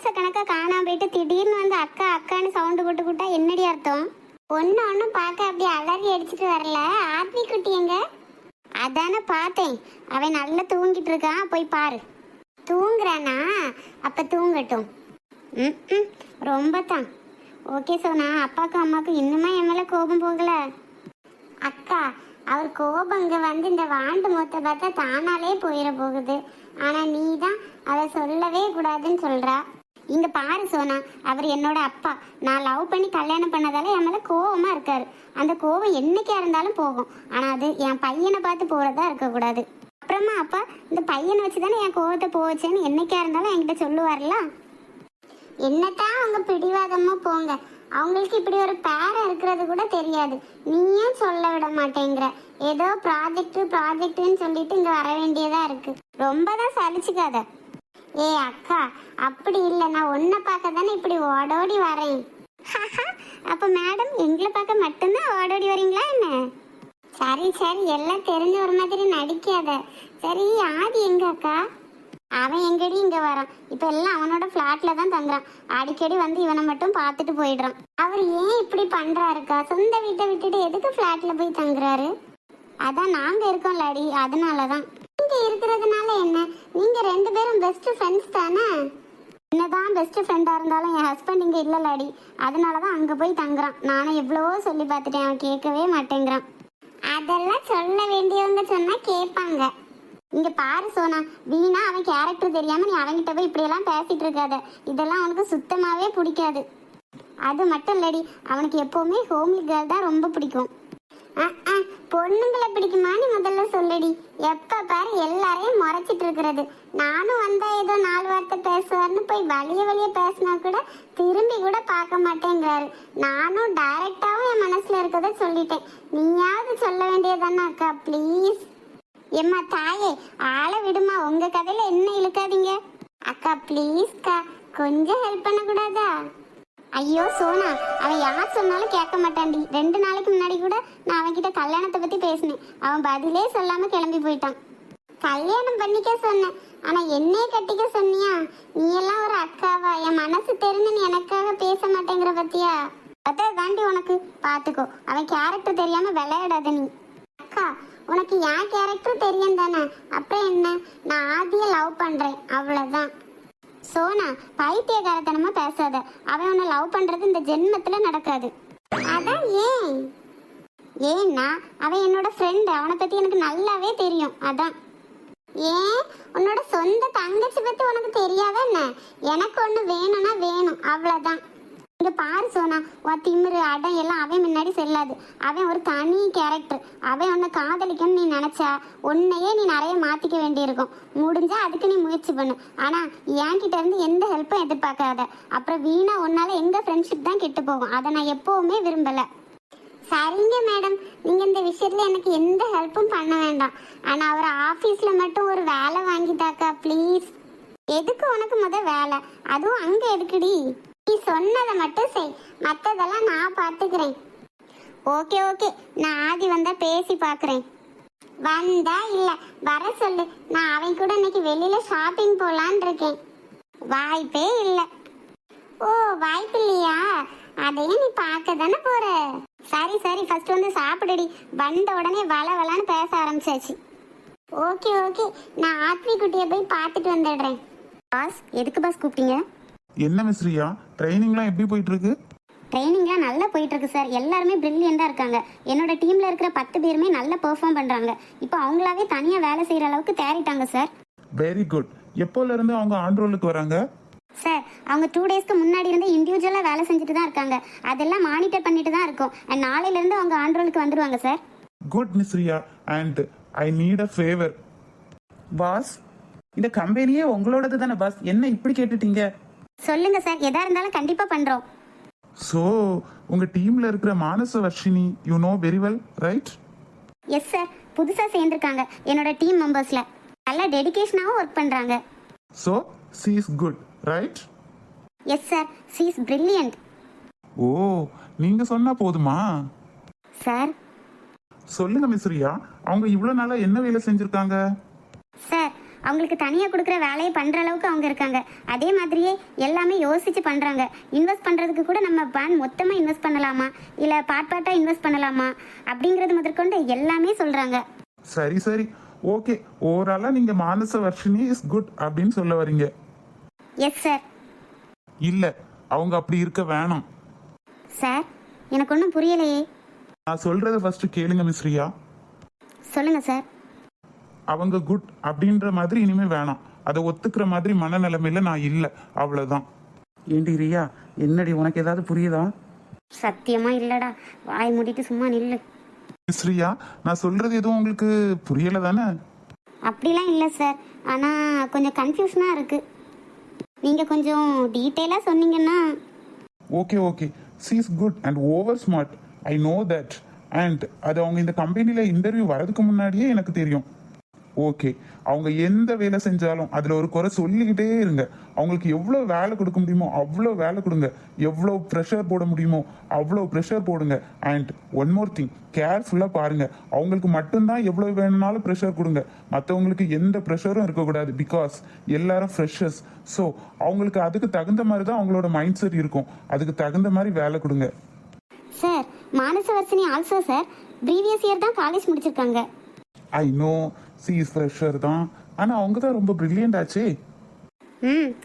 மாச கணக்கா காணாம போயிட்டு திடீர்னு வந்து அக்கா அக்கான்னு சவுண்டு போட்டுக்கிட்டா என்னடி அர்த்தம்? ஒன்னும் பார்க்க அப்படி அலறி அடிச்சுட்டு வரல. ஆத்மி குட்டி எங்க? அதானே பார்த்தேன், அவன் நல்லா தூங்கிட்டு இருக்கான், போய் பாரு. தூங்குறானா? அப்ப தூங்கட்டும். ம் ரொம்ப தான். ஓகே சோனா, அப்பாக்கும் அம்மாக்கும் இன்னுமா என் மேல கோபம் போகல? அக்கா, அவர் கோபம் இங்க வந்து இந்த வாண்டு மொத்த பார்த்தா தானாலே போயிட போகுது. ஆனா நீ தான் அதை சொல்லவே கூடாதுன்னு சொல்றா. இங்க பாரு சோனா, அவர் என்னோட அப்பா. நான் லவ் பண்ணி கல்யாணம் பண்ணதால என் மேல கோவமா இருக்காரு. அந்த கோவம் என்னைக்கா இருந்தாலும் போகும். ஆனா அது என் பையனை பார்த்து போறதா இருக்கக்கூடாது. அப்புறமா அப்பா இந்த பையனை வச்சுதானே என் கோவத்தை போவச்சேன்னு என்னைக்கா இருந்தாலும் என்கிட்ட சொல்லுவார்ல. என்னத்தான் அவங்க பிடிவாதமா போங்க, அவங்களுக்கு இப்படி ஒரு பேரன் இருக்கிறது கூட தெரியாது. நீயும் சொல்ல விட மாட்டேங்கிற. ஏதோ ப்ராஜெக்ட்னு சொல்லிட்டு இங்க வர வேண்டியதா இருக்கு. ரொம்ப தான் சலிச்சுக்காத. ஏ அக்கா, அப்படி இல்லை, நான் உன்னை பார்க்க தானே இப்படி ஓடோடி வரேன். அப்ப மேடம் எங்களை பார்க்க மட்டும்தான் ஓடோடி வரீங்களா என்ன? சரி சரி, எல்லாம் தெரிஞ்ச ஒரு மாதிரி நடிக்காத. சரி, ஆதி எங்க அக்கா? அவன் எங்கடி இங்க வரான்? இப்ப எல்லாம் அவனோட பிளாட்ல தான் தங்குறான். அடிக்கடி வந்து இவனை மட்டும் பார்த்துட்டு போயிடுறான். அவர் ஏன் இப்படி பண்றாருக்கா? சொந்த வீட்டை விட்டுட்டு எதுக்கு பிளாட்ல போய் தங்குறாரு? அதான் நாங்க இருக்கோம் லாடி, அதனாலதான். நீங்க இருக்கிறதுனால என்ன? நீங்க ரெண்டு பேரும் பெஸ்ட் ஃப்ரெண்ட்ஸ் தானே? என்னதான் பெஸ்ட் ஃப்ரெண்டா இருந்தாலும் என் ஹஸ்பண்ட் இங்க இல்ல லாடி, அதனாலதான் அங்க போய் தங்குறான். நானும் எவ்வளவோ சொல்லி பார்த்துட்டேன், அவன் கேட்கவே மாட்டேங்கிறான். அதெல்லாம் சொல்ல வேண்டியவங்க சொன்னா கேட்பாங்க. இங்க பாரு சோனா, வீணா அவன் கேரக்டர் தெரியாம நீ அவன்கிட்ட போய் இப்படி எல்லாம் பேசிட்டு இருக்காத. இதெல்லாம் அவனுக்கு சுத்தமாவே பிடிக்காது. அது மட்டும் இல்லடி, அவனுக்கு எப்பவுமே ஹோம்லி கேர்ள் தான் ரொம்ப பிடிக்கும். பொண்ணுங்களை பிடிக்குமான்னு முதல்ல சொல்லடி. எப்ப பாரு எல்லாரையும் முறைச்சிட்டு இருக்கிறது. நானும் வந்தா ஏதோ 4 வார்த்தை பேசுவார்னு போய் வலிய பேசினா கூட திரும்பி கூட பார்க்க மாட்டேங்கிறாரு. நானும் டைரக்டாவும் என் மனசுல இருக்கத சொல்லிட்டேன். நீயாவது சொல்ல வேண்டியதானே அக்கா, ப்ளீஸ். எம்மா தாயே, ஆளை விடுமா, உங்க கதையில என்ன இழுக்காதீங்க. அக்கா ப்ளீஸ்க்கா, கொஞ்சம் ஹெல்ப் பண்ணக்கூடாதா? ஐயோ சோனா, அவன் யார் சொன்னாலும் கேட்க மாட்டான்டி. 2 நாளைக்கு முன்னாடி கூட நான் அவன்கிட்ட கல்யாணத்தை பத்தி பேசினேன். அவன் பதிலே சொல்லாம கிளம்பி போயிட்டான். கல்யாணம் பண்ணிக்க சொன்னேன், ஆனா என்னைய கட்டிக்க சொன்னியா? நீ எல்லாம் ஒரு அக்காவா? என் மனசு தெரிஞ்சு நீ எனக்காக பேச மாட்டேங்கிற பத்தியா? அதான் தாண்டி உனக்கு. பாத்துக்கோ, அவன் கேரக்டர் தெரியாம விளையாடாத நீ. அக்கா, உனக்கு என் கேரக்டர் தெரியும் தானே? அப்புறம் என்ன, நான் ஆதியை லவ் பண்றேன், அவ்வளவுதான். சோனா, பைத்தியக்காரத்தனமா பேசாத. அவன் உன்னை லவ் பண்றது இந்த ஜென்மத்துல நடக்காது. அதான் ஏன்? ஏன்னா அவன் என்னோட ஃப்ரெண்ட், அவனை பத்தி எனக்கு நல்லாவே தெரியும், அதான். ஏன் உன்னோட சொந்த தங்கச்சி பத்தி உனக்கு தெரியாத என்ன? எனக்கு ஒண்ணு வேணும்னா வேணும், அவ்வளவுதான். இங்க பாரு சோனா, உன் திமிரு அடம் எல்லாம் அவன் முன்னாடி செல்லாது. அவன் ஒரு தனி கேரக்டர். அவன் உன்னை காதலிக்கணும்னு நீ நினைச்சா உன்னையே நீ நிறைய மாத்திக்க வேண்டியிருக்கும். முடிஞ்சா அதுக்கு நீ முயற்சி பண்ணு. ஆனா என்கிட்ட இருந்து எந்த ஹெல்ப்பும் எதிர்பார்க்காத. அப்புறம் வீணா உன்னால எங்க ஃப்ரெண்ட்ஷிப் தான் கெட்டு போகும். அதை நான் எப்பவுமே விரும்பல. சரிங்க மேடம், நீங்க இந்த விஷயத்துல எனக்கு எந்த ஹெல்ப்பும் பண்ண வேண்டாம். ஆனா அவர் ஆபீஸ்ல மட்டும் ஒரு வேலை வாங்கிட்டாக்கா ப்ளீஸ். எதுக்கு உனக்கு வேலை? அதுவும் அங்க எதுக்குடி? நீ சொன்னதை மட்டும் செய், மற்றதெல்லாம் நான் பார்த்துக்கிறேன். ஓகே ஓகே, நான் ஆதி வந்தா பேசி பார்க்குறேன். வந்தா இல்லை, வர சொல்லு. நான் அவன் கூட இன்னைக்கு வெளியில ஷாப்பிங் போகலான் இருக்கேன். வாய்ப்பே இல்லை. ஓ, வாய்ப்பு இல்லையா? அதையும் நீ பார்க்க தானே போற. சரி சரி, ஃபர்ஸ்ட் வந்து சாப்பிடுடி. வந்த உடனே வளன்னு பேச ஆரம்பிச்சாச்சு. ஓகே ஓகே, நான் ஆத்மி குட்டியை போய் பார்த்துட்டு வந்துடுறேன். பாஸ், எதுக்கு பாஸ் கூப்பிட்டீங்க? என்ன மிஸ்ரியா, ட்ரைனிங்லாம் எப்படி போயிட்டு இருக்கு? ட்ரைனிங்லாம் நல்லா போயிட்டு இருக்கு சார். எல்லாருமே பிரில்லியண்டா இருக்காங்க. என்னோட டீம்ல இருக்கிற 10 பேருமே நல்லா பெர்ஃபார்ம் பண்றாங்க. இப்போ அவங்களாவே தனியா வேலை செய்யற அளவுக்கு தேறிட்டாங்க சார். Very good. எப்போல இருந்து அவங்க ஆன் ரோலுக்கு வராங்க? சார், அவங்க 2 டேஸ்க்கு முன்னாடி இருந்து இண்டிவிஜுவலா வேலை செஞ்சுட்டு தான் இருக்காங்க. அதெல்லாம் மானிட்டர் பண்ணிட்டு தான் இருக்கும். அண்ட் நாளையில இருந்து அவங்க ஆன் ரோலுக்கு வந்துருவாங்க சார். குட் மிஸ்ரியா, and I need a favour. Boss, இந்த கம்பெனியே உங்களோடது தானே பாஸ், என்ன இப்படி கேட்டுட்டீங்க? சொல்லுங்க சார், எதா இருந்தாலும் கண்டிப்பா பண்றோம். ஸோ உங்க டீம்ல இருக்கிற Manasa Varshini you know very well, right? Yes sir, புதுசா சேர்ந்திருக்காங்க என்னோட டீம் மெம்பர்ஸ்ல. நல்லா டெடிகேஷனாவும் ஒர்க் பண்றாங்க. So she is good, right? Yes sir, she is brilliant. Oh, நீங்க சொன்னா போதுமா சார்? சொல்லுங்க மிஸ்ரியா, அவங்க இவ்வளவு நாளா என்ன வேலை செஞ்சிருக்காங்க? சார், அவங்களுக்கு தனியாக கொடுக்குற வேலையை பண்ணுற அளவுக்கு அவங்க இருக்காங்க. அதே மாதிரியே எல்லாமே யோசித்து பண்ணுறாங்க. இன்வெஸ்ட் பண்ணுறதுக்கு கூட நம்ம பேன் மொத்தமாக இன்வெஸ்ட் பண்ணலாமா இல்லை பார்ட்டாக இன்வெஸ்ட் பண்ணலாமா அப்படிங்கிறது முதற்கொண்டு எல்லாமே சொல்கிறாங்க. சரி சரி, ஓகே. ஓவராலா நீங்க மானச வர்ஷினி இஸ் குட் அப்படின்னு சொல்ல வரீங்க? Yes sir. இல்ல, அவங்க அப்படி இருக்க வேணாம். சார் எனக்கு ஒன்றும் புரியலையே. நான் சொல்றத ஃபர்ஸ்ட் கேளுங்க மிஸ் ரியா. சொல்லுங்கள் சார். அவங்க குட் அப்படின்ற மாதிரி இனிமே வேணாம். அதை ஒத்துக்கிற மாதிரி மனநிலைமையில நான் இல்லை, அவ்வளவுதான். ஏண்டி ரியா, என்னடி உனக்கு ஏதாவது புரியுதா? சத்தியமாக இல்லைடா, வாய் மூடிட்டு சும்மா நில்லு. மிஸ் ரியா, நான் சொல்றது எதுவும் உங்களுக்கு புரியல தானே? அப்படிலாம் இல்லை சார், ஆனால் கொஞ்சம் கன்ஃபியூஷனாக இருக்குது. நீங்கள் கொஞ்சம் டீட்டெயிலாக சொன்னீங்கன்னா. Okay okay, C is good and over smart, I know that. And அது அவங்க இந்த கம்பெனியில் இன்டர்வியூ வரதுக்கு முன்னாடியே எனக்கு தெரியும். ஓகே, அவங்க எந்த வேலை செஞ்சாலும் அதில் ஒரு குறை சொல்லிக்கிட்டே இருங்க. அவங்களுக்கு எவ்வளோ வேலை கொடுக்க முடியுமோ அவ்வளோ வேலை கொடுங்க. எவ்வளோ ப்ரெஷர் போட முடியுமோ அவ்வளோ ப்ரெஷர் போடுங்க. அண்ட் ஒன் மோர் திங், கேர்ஃபுல்லாக பாருங்கள். அவங்களுக்கு மட்டும்தான் எவ்வளோ வேணும்னாலும் ப்ரெஷர் கொடுங்க. மற்றவங்களுக்கு எந்த ப்ரெஷரும் இருக்கக்கூடாது. பிகாஸ் எல்லாரும் ஃப்ரெஷர்ஸ். ஸோ அவங்களுக்கு அதுக்கு தகுந்த மாதிரி தான் அவங்களோட மைண்ட் செட் இருக்கும். அதுக்கு தகுந்த மாதிரி வேலை கொடுங்க. Sir Manasavarshini also sir previous year தான் காலேஜ் முடிச்சிருக்காங்க. I know, she is fresher தான். ஆனால் அவங்க தான் ரொம்ப பிரில்லியன்ட் ஆச்சே.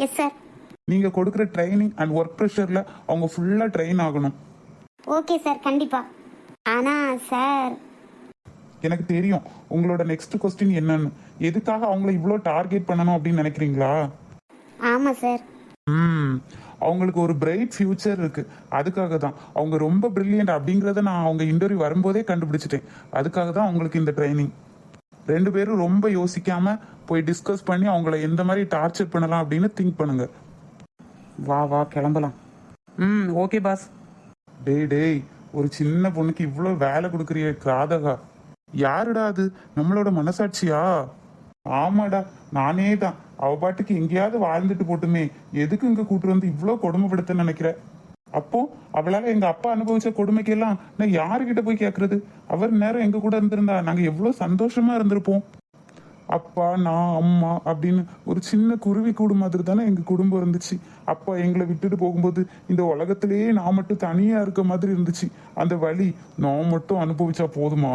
Yes sir. நீங்கள் கொடுக்குற ட்ரைனிங் அண்ட் ஒர்க் ப்ரெஷரில் அவங்க ஃபுல்லாக ட்ரெயின் ஆகணும். ஓகே சார், கண்டிப்பாக. ஆனால் சார், எனக்கு தெரியும் உங்களோட நெக்ஸ்ட் கொஸ்டின் என்னன்னு. எதுக்காக அவங்கள இவ்வளோ டார்கெட் பண்ணணும் அப்படின்னு நினைக்கிறீங்களா? ஆமாம் சார். அவங்களுக்கு ஒரு பிரைட் ஃபியூச்சர் இருக்கு. அதுக்காக தான் அவங்க ரொம்ப பிரில்லியன்ட் அப்படிங்கிறத நான் அவங்க இன்டர்வியூ வரும்போதே கண்டுபிடிச்சிட்டேன். அதுக்காக தான் அவங்களுக்கு இந்த ட்ரைனிங். 2 பேரும் ரொம்ப யோசிக்காம போய் டிஸ்கஸ் பண்ணி அவங்கள எந்த மாதிரி டார்ச்சர் பண்ணலாம் அப்படின்னு திங்க் பண்ணுங்க. வா வா கிளம்பலாம். Okay boss. டேய், ஒரு சின்ன பொண்ணுக்கு இவ்வளோ வேலை கொடுக்குறிய கிராதகா. யாருடா அது? நம்மளோட மனசாட்சியா? ஆமாடா, நானே தான். அவ பாட்டுக்கு எங்கேயாவது வாழ்ந்துட்டு போட்டுமே, எதுக்கு இங்க கூட்டு வந்து இவ்வளோ கொடுமைப்படுத்த நினைக்கிற? அப்போ அவளால எங்க அப்பா அனுபவிச்ச கொடுமைக்கெல்லாம் நான் யாருக்கிட்ட போய் கேட்கறது? அவர் நேரம் எங்க கூட இருந்திருந்தா நாங்க எவ்வளவு சந்தோஷமா இருந்திருப்போம். அப்பா, நான், அம்மா அப்படின்னு ஒரு சின்ன குருவி கூடு மாதிரி தானே எங்க குடும்பம் இருந்துச்சு. அப்பா எங்களை விட்டுட்டு போகும்போது இந்த உலகத்திலேயே நான் மட்டும் தனியா இருக்க மாதிரி இருந்துச்சு. அந்த வலி நான் மட்டும் அனுபவிச்சா போதுமா?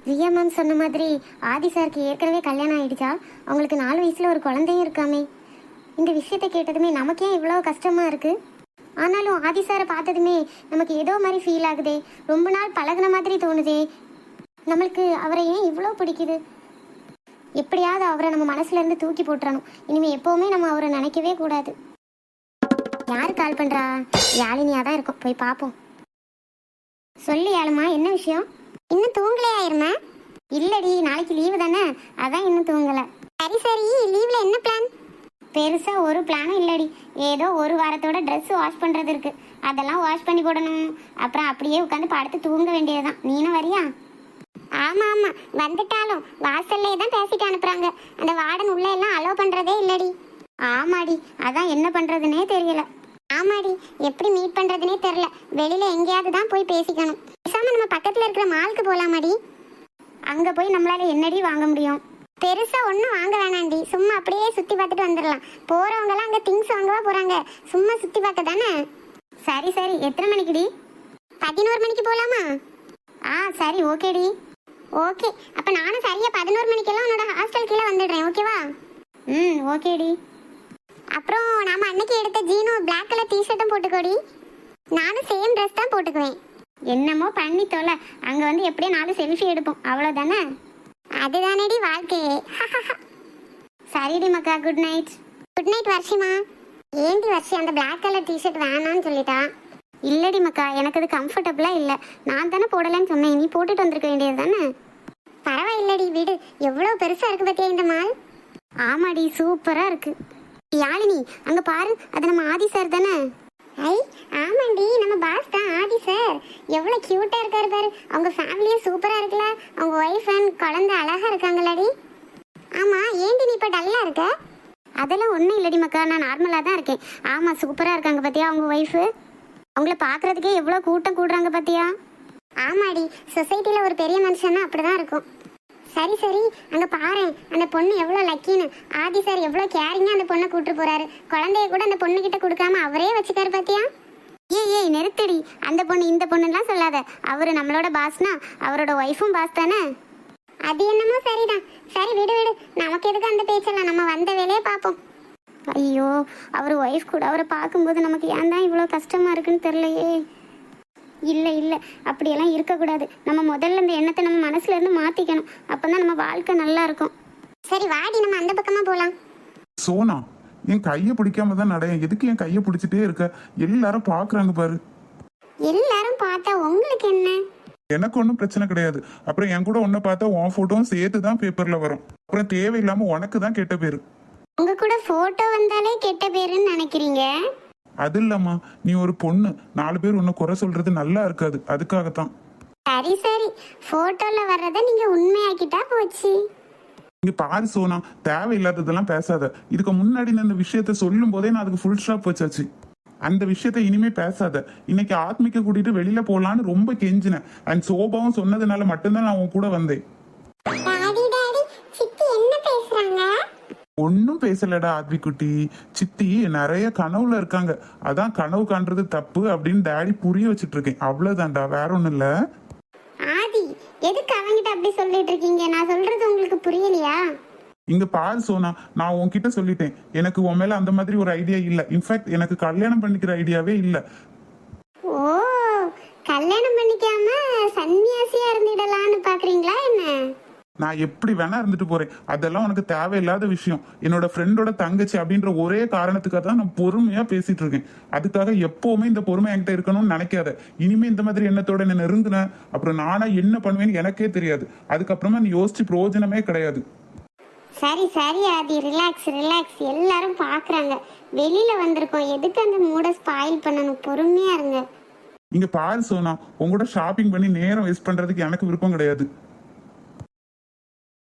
ரியா மேம் சொன்ன மாதிரி ஆதி சாருக்கு ஏற்கனவே கல்யாணம் ஆயிடுச்சா? அவங்களுக்கு 4 வயசுல ஒரு குழந்தையும் இருக்காமே. இந்த விஷயத்தை கேட்டதுமே நமக்கே இவ்வளோ கஷ்டமா இருக்கு. ஆனாலும் ஆதி சாரை பார்த்ததுமே நமக்கு ஏதோ மாதிரி ஃபீல் ஆகுதே. ரொம்ப நாள் பழகுன மாதிரி தோணுதே. நம்மளுக்கு அவரை ஏன் இவ்வளோ பிடிக்குது? எப்படியாவது அவரை நம்ம மனசுல இருந்து தூக்கி போட்டுறணும். இனிமே எப்பவுமே நம்ம அவரை நினைக்கவே கூடாது. யாரு கால் பண்றா? யாழினியா தான் இருக்கும், போய் பார்ப்போம். சொல்லு யாழுமா, என்ன விஷயம்? இன்னும் தூங்கலையா இருமா? இல்லடி, நாளைக்கு லீவு தானே, அதான் இன்னும் தூங்கல. சரி சரி, லீவ்ல என்ன பிளான்? பெருசா ஒரு பிளானும் இல்லடி. ஏதோ ஒரு வாரத்தோட ட்ரெஸ் வாஷ் பண்றது இருக்கு, அதெல்லாம் வாஷ் பண்ணி போடணும். அப்புறம் அப்படியே உட்காந்து படுத்து தூங்க வேண்டியதுதான். நீனும் வரியா? ஆமா ஆமா, வந்துட்டாலும் வாசல்லே தான் பேசிட்டு அனுப்புறாங்க. அந்த வார்டன் உள்ள எல்லாம் அலோவ் பண்றதே இல்லடி. ஆமாடி, அதான் என்ன பண்றதுன்னே தெரியல. ஆமாடி, எப்படி மீட் பண்றதுனே தெரியல. வெளியில எங்கேயாவது தான் போய் பேசிக்கணும். பேசாம நம்ம பக்கத்துல இருக்கிற மாலுக்கு போலாமாடி? அங்க போய் நம்மளால என்னடி வாங்க முடியும்? பெருசா ஒன்றும் வாங்க வேணாண்டி, சும்மா அப்படியே சுத்தி பார்த்துட்டு வந்துடலாம். போறவங்க எல்லாம் அங்க திங்ஸ் வாங்கவா போறாங்க, சும்மா சுத்தி பார்க்க தானே. சரி சரி, எத்தனை மணிக்குடி? 11 மணிக்கு போலாமா? சரி ஓகேடி. ஓகே, அப்ப நானும் சரியா 11 மணிக்கெல்லாம் உன்னோட ஹாஸ்டல் கீழே வந்துடுறேன், ஓகேவா? ஓகேடி. அப்புறம் நாம அன்னைக்கு எடுத்த ஜீனும் பிளாக் கலர் டிஷர்ட்டும் போட்டுக்கோடி. நானும் சேம் ட்ரெஸ் தான் போட்டுக்குவேன். என்னமோ பண்ணி தொலை, அங்க வந்து எப்படியே 4 செல்ஃபி எடுப்போம், அவ்வளோதானே. அதுதானேடி வாழ்க்கையே. சரிடி மக்கா, குட் நைட். குட் நைட் வர்ஷிமா. ஏண்டி வர்ஷி, அந்த பிளாக் கலர் டிஷர்ட் வேணான்னு சொல்லிட்டா? இல்லடி மக்கா, எனக்கு அது கம்ஃபர்டபுளா இல்லை. நான் தானே போடலன்னு சொன்னேன், நீ போட்டுட்டு வந்திருக்க வேண்டியது தானே. பரவாயில்லடி, வீடு எவ்வளோ பெருசா இருக்கு பத்தியா இந்த மால். ஆமாடி, சூப்பரா இருக்கு. யாழினி, அங்க பாரு, அது நம்ம ஆதி சார் தானே? ஐ ஆமாண்டி, நம்ம பாஸ் தான் ஆதி சார். எவ்வளோ கியூட்டா இருக்காரு பாரு. அவங்க ஃபேமிலியும் சூப்பரா இருக்குல்ல. அவங்க ஒய்ஃப் அண்ட் குழந்தை அழகா இருக்காங்களாடி. ஆமா, ஏண்டி நீ இப்போ டல்லா இருக்க? அதெல்லாம் ஒன்றும் இல்லடி மக்கா, நான் நார்மலாக தான் இருக்கேன். ஆமாம், சூப்பராக இருக்காங்க பார்த்தியா அவங்க ஒய்ஃபு. அவங்கள பார்க்குறதுக்கே எவ்வளோ கூட்டம் கூடுறாங்க பார்த்தியா? ஆமாடி, சொசைட்டியில் ஒரு பெரிய மனுஷன்னா அப்படி தான் இருக்கும். சரி சரி, அங்க பாரு அந்த பொண்ணு எவ்வளவு லக்கின்னு. ஆதி சார் எவ்வளவு கேரிங்கா அந்த பொண்ணை கூட்டு போறாரு. குழந்தைய கூட அந்த பொண்ணு கிட்ட கொடுக்காம அவரே வச்சுக்காரு பாத்தியா. ஏய் நிறுத்தடி, அந்த பொண்ணு இந்த பொண்ணுலாம் சொல்லாத. அவரு நம்மளோட பாஸ்னா அவரோட ஒய்ஃபும் பாஸ் தானே. அது என்னமோ சரிதான். சரி விடு விடு, நமக்கு எதுக்கு அந்த பேச்செல்லாம், நம்ம வந்த வேலையை பார்ப்போம். ஐயோ, அவர் ஒய்ஃப் கூட அவரை பார்க்கும்போது நமக்கு ஏன் தான் இவ்வளோ கஷ்டமா இருக்குன்னு தெரியலையே. இல்லை இல்லை, அப்படியெல்லாம் இருக்கக்கூடாது. நம்ம முதல்ல இந்த எண்ணத்தை நம்ம மனசுல இருந்து மாற்றிக்கணும். அப்போ தான் நம்ம வாழ்க்கை நல்லா இருக்கும். சரி வாடி, நம்ம அந்த பக்கமாக போகலாம். சோனா, என் கையை பிடிக்காம தான் நடைய. எதுக்கு என் கையை பிடிச்சிட்டே இருக்க? எல்லாரும் பாக்குறாங்க பாரு. எல்லாரும் பார்த்தா உங்களுக்கு என்ன? எனக்கு ஒன்றும் பிரச்சனை கிடையாது. அப்புறம் என் கூட ஒன்ன பார்த்தா உன் போட்டோவும் சேர்த்து தான் பேப்பர்ல வரும். அப்புறம் தேவையில்லாம உனக்கு தான் கெட்ட பேரு. உங்க கூட போட்டோ வந்தாலே கெட்ட பேருன்னு நினைக்கிறீங்க? அது இல்லம்மா, நீ ஒரு பொண்ணு, 4 பேர் உன்னை குறை சொல்றது நல்லா இருக்காது. அதுக்காகத்தான். சரி சரி, போட்டோல வர்றத நீங்க உண்மையாக்கிட்டா போச்சு. இங்க பாரு சோனா, தேவையில்லாததெல்லாம் பேசாத. இதுக்கு முன்னாடி நான் இந்த விஷயத்த சொல்லும் போதே நான் அதுக்கு ஃபுல் ஸ்டாப் வச்சாச்சு. அந்த விஷயத்த இனிமே பேசாத. இன்னைக்கு ஆத்மிக்க கூட்டிட்டு வெளியில போலான்னு ரொம்ப கெஞ்சினேன். அண்ட் சோபாவும் சொன்னதுனால மட்டும்தான் நான் உன் கூட வந்தேன். டாடி டாடி, சித்தி என்ன பேசுறாங்க? ஒன்னும் பேசலடா ஆத்விக்குட்டி. சித்தி நிறைய கனவுல இருக்காங்க. அதான் கனவு காண்றது தப்பு அப்படின்னு டாடி புரிய வச்சிட்டு இருக்கேன். அவ்வளவுதான்டா, வேற ஒண்ணும் இல்ல. ஆதி, எதுக்கு அவங்கிட்ட அப்படி சொல்லிட்டு இருக்கீங்க? நான் சொல்றது உங்களுக்கு புரியலையா? இங்க பாரு சோனா, நான் உன்கிட்ட சொல்லிட்டேன். எனக்கு உன் மேல அந்த மாதிரி ஒரு ஐடியா இல்ல. இன்ஃபேக்ட் எனக்கு கல்யாணம் பண்ணிக்கிற ஐடியாவே இல்ல. ஓ, கல்யாணம் பண்ணிக்காம சன்னியாசியா இருந்திடலான்னு பாக்குறீங்களா என்ன? நான் எப்படி வேணா இருந்துட்டு போறேன். அதெல்லாம் உனக்கு தேவையில்லாத விஷயம். என்னோட ஃப்ரெண்டோட தங்கச்சி அப்படின்ற ஒரே காரணத்துக்காக தான் நான் பொறுமையா பேசிட்டு இருக்கேன். அதுக்காக எப்பவுமே இந்த பொறுமை என்கிட்ட இருக்கணும்னு நினைக்காத. இனிமே இந்த மாதிரி எண்ணத்தோட என்ன நெருங்குன அப்புறம் நானா என்ன பண்ணுவேன்னு எனக்கே தெரியாது. அதுக்கப்புறமா நீ யோசிச்சு பிரயோஜனமே கிடையாது. சரி சரி ஆதி, ரிலாக்ஸ் ரிலாக்ஸ். எல்லாரும் பாக்குறாங்க, வெளியில வந்திருக்கோம். எதுக்கு அந்த மூட ஸ்பாயில் பண்ணணும்? பொறுமையா இருங்க. இங்க பாரு சோனா, உங்களோட ஷாப்பிங் பண்ணி நேரம் வேஸ்ட் பண்றதுக்கு எனக்கு விருப்பம் கிடையாது.